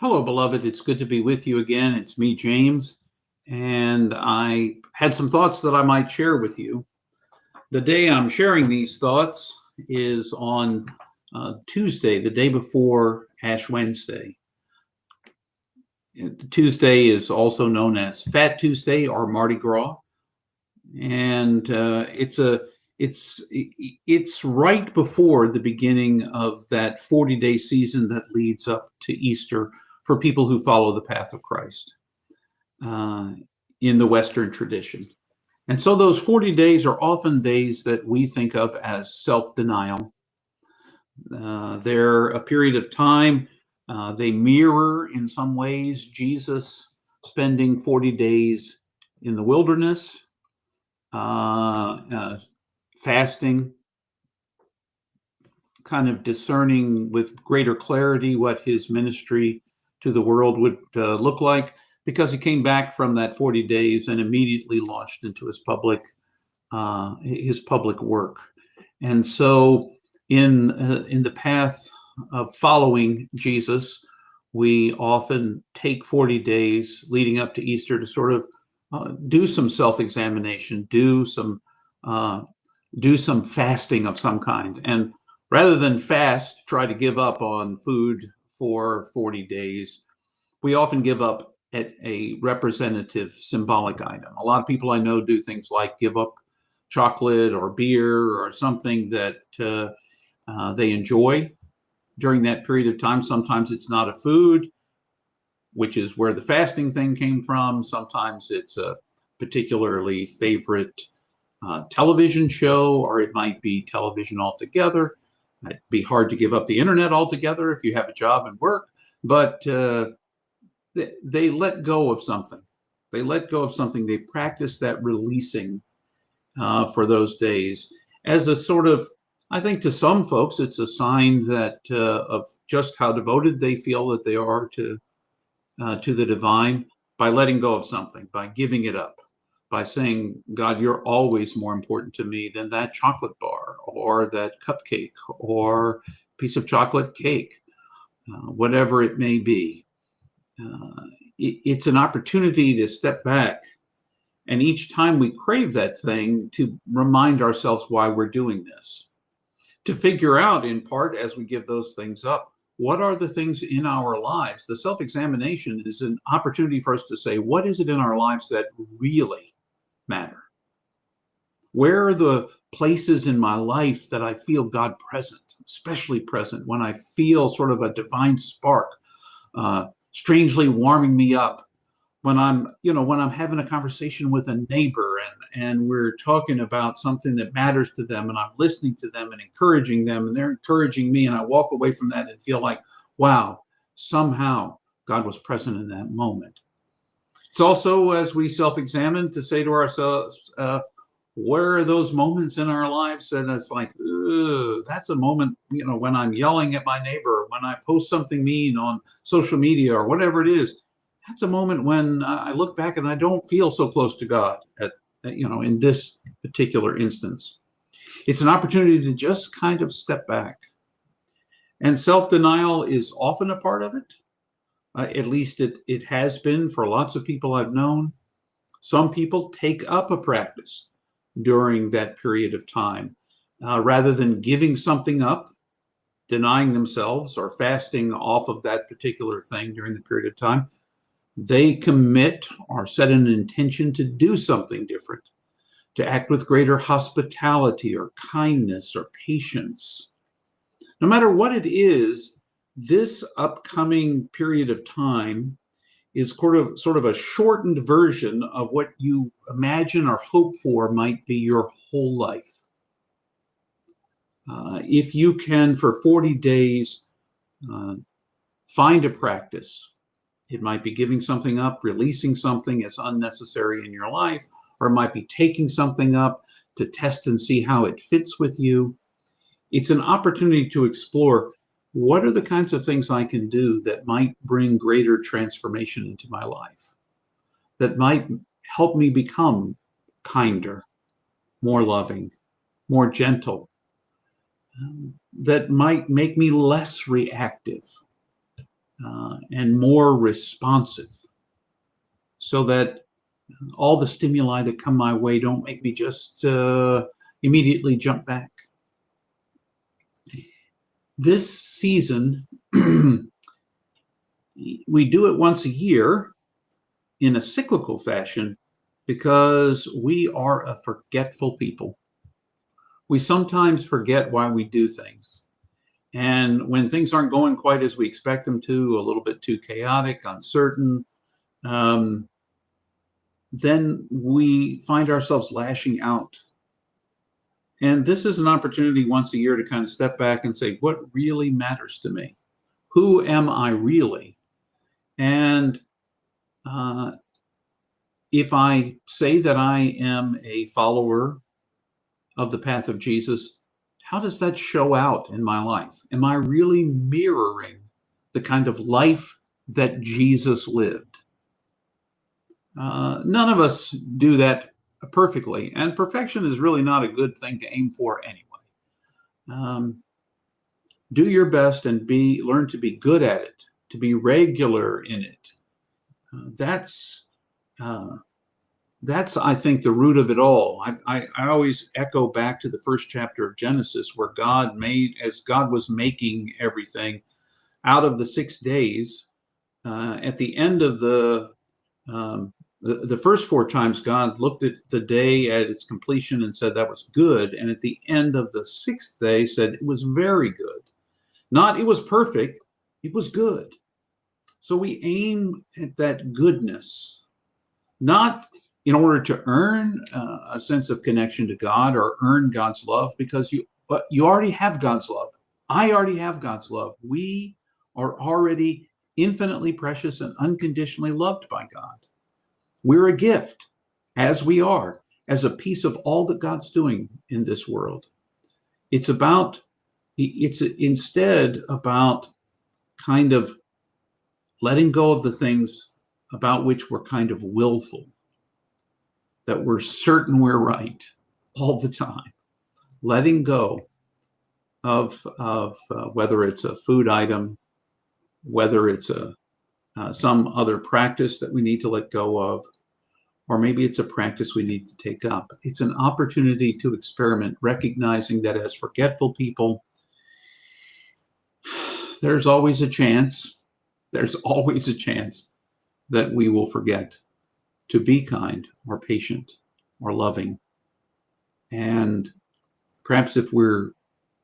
Hello, beloved. It's good to be with you again. It's me, James, and I had some thoughts that I might share with you. The day I'm sharing these thoughts is on Tuesday, the day before Ash Wednesday. Tuesday is also known as Fat Tuesday or Mardi Gras, and it's right before the beginning of that 40-day season that leads up to Easter for people who follow the path of Christ in the Western tradition. And so those 40 days are often days that we think of as self-denial. They're a period of time. They mirror, in some ways, Jesus spending 40 days in the wilderness, fasting, kind of discerning with greater clarity what his ministry to the world would look like, because he came back from that 40 days and immediately launched into his public work. And so in the path of following Jesus, we often take 40 days leading up to Easter to sort of do some self-examination, do some fasting of some kind. And rather than fast, try to give up on food for 40 days, we often give up at a representative symbolic item. A lot of people I know do things like give up chocolate or beer or something that they enjoy during that period of time. Sometimes it's not a food, which is where the fasting thing came from. Sometimes it's a particularly favorite television show, or it might be television altogether. It'd be hard to give up the internet altogether if you have a job and work, but they let go of something. They let go of something. They practice that releasing for those days as a sort of, I think to some folks, it's a sign that of just how devoted they feel that they are to the divine, by letting go of something, by giving it up, by saying, God, you're always more important to me than that chocolate bar or that cupcake or piece of chocolate cake, whatever it may be. It's an opportunity to step back, and each time we crave that thing, to remind ourselves why we're doing this, to figure out, in part, as we give those things up, what are the things in our lives? The self-examination is an opportunity for us to say, what is it in our lives that really matter? Where are the places in my life that I feel God present, especially present when I feel sort of a divine spark strangely warming me up? When I'm having a conversation with a neighbor and we're talking about something that matters to them, and I'm listening to them and encouraging them, and they're encouraging me, and I walk away from that and feel like, wow, somehow God was present in that moment. It's also, as we self-examine, to say to ourselves, where are those moments in our lives? And it's like, that's a moment, when I'm yelling at my neighbor, when I post something mean on social media or whatever it is. That's a moment when I look back and I don't feel so close to God in this particular instance. It's an opportunity to just kind of step back. And self-denial is often a part of it. At least it has been for lots of people I've known. Some people take up a practice during that period of time. Rather than giving something up, denying themselves, or fasting off of that particular thing during the period of time, they commit or set an intention to do something different, to act with greater hospitality or kindness or patience. No matter what it is, this upcoming period of time is sort of a shortened version of what you imagine or hope for might be your whole life. If you can, for 40 days, find a practice. It might be giving something up, releasing something that's unnecessary in your life, or it might be taking something up to test and see how it fits with you. It's an opportunity to explore, what are the kinds of things I can do that might bring greater transformation into my life, that might help me become kinder, more loving, more gentle, that might make me less reactive, and more responsive, so that all the stimuli that come my way don't make me just immediately jump back. This season, we do it once a year in a cyclical fashion because we are a forgetful people. We sometimes forget why we do things. And when things aren't going quite as we expect them to, a little bit too chaotic, uncertain, then we find ourselves lashing out. And this is an opportunity once a year to kind of step back and say, what really matters to me? Who am I really? And if I say that I am a follower of the path of Jesus, how does that show out in my life? Am I really mirroring the kind of life that Jesus lived? None of us do that perfectly, and perfection is really not a good thing to aim for anyway. Do your best and learn to be good at it, to be regular in it. That's I think the root of it all. I always echo back to the first chapter of Genesis, where as God was making everything out of the 6 days. At the end of the first 4 times, God looked at the day at its completion and said that was good. And at the end of the 6th day said it was very good. Not it was perfect, it was good. So we aim at that goodness, not in order to earn a sense of connection to God or earn God's love, because you already have God's love. I already have God's love. We are already infinitely precious and unconditionally loved by God. We're a gift as we are, as a piece of all that God's doing in this world. It's instead about kind of letting go of the things about which we're kind of willful, that we're certain we're right all the time. Letting go of whether it's a food item, whether it's some other practice that we need to let go of, or maybe it's a practice we need to take up. It's an opportunity to experiment, recognizing that as forgetful people, there's always a chance that we will forget to be kind or patient or loving. And perhaps if we're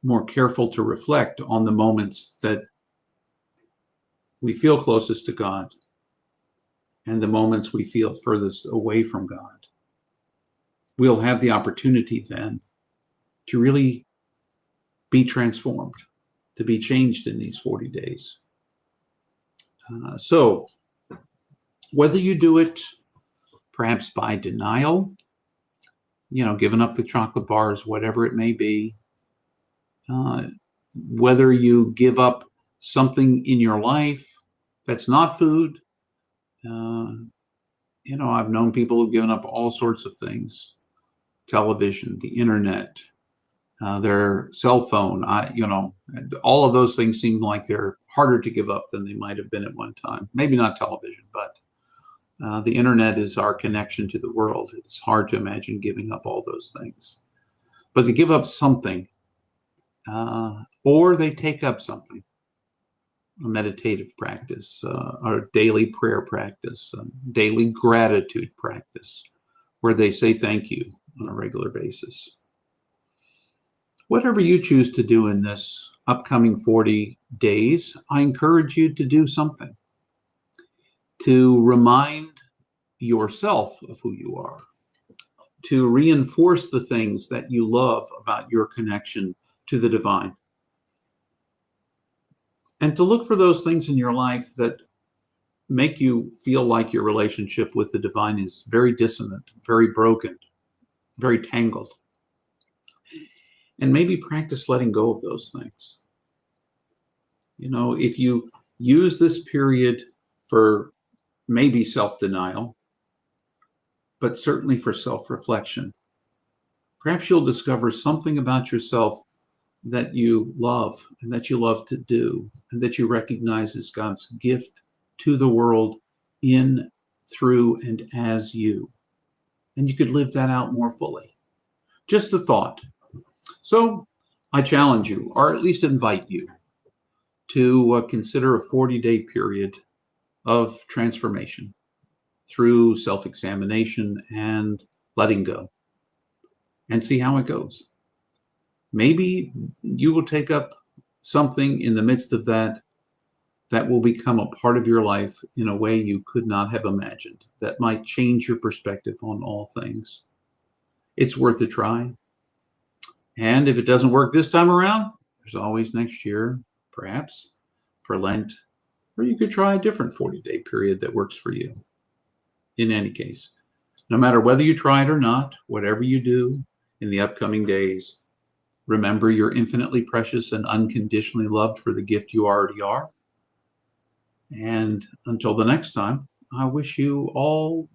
more careful to reflect on the moments that we feel closest to God and the moments we feel furthest away from God, we'll have the opportunity then to really be transformed, to be changed in these 40 days. So whether you do it perhaps by denial, giving up the chocolate bars, whatever it may be, whether you give up something in your life that's not food. I've known people who've given up all sorts of things: television, the internet, their cell phone. All of those things seem like they're harder to give up than they might have been at one time. Maybe not television, but the internet is our connection to the world. It's hard to imagine giving up all those things. But to give up something, or they take up something, a meditative practice, or a daily prayer practice, a daily gratitude practice, where they say thank you on a regular basis. Whatever you choose to do in this upcoming 40 days, I encourage you to do something to remind yourself of who you are, to reinforce the things that you love about your connection to the divine, and to look for those things in your life that make you feel like your relationship with the divine is very dissonant, very broken, very tangled. And maybe practice letting go of those things. If you use this period for maybe self-denial, but certainly for self-reflection, perhaps you'll discover something about yourself that you love and that you love to do and that you recognize as God's gift to the world in, through, and as you. And you could live that out more fully. Just a thought. So I challenge you, or at least invite you, to consider a 40-day period of transformation through self-examination and letting go, and see how it goes. Maybe you will take up something in the midst of that that will become a part of your life in a way you could not have imagined, that might change your perspective on all things. It's worth a try. And if it doesn't work this time around, there's always next year, perhaps, for Lent, or you could try a different 40-day period that works for you. In any case, no matter whether you try it or not, whatever you do in the upcoming days, remember you're infinitely precious and unconditionally loved for the gift you already are. And until the next time, I wish you all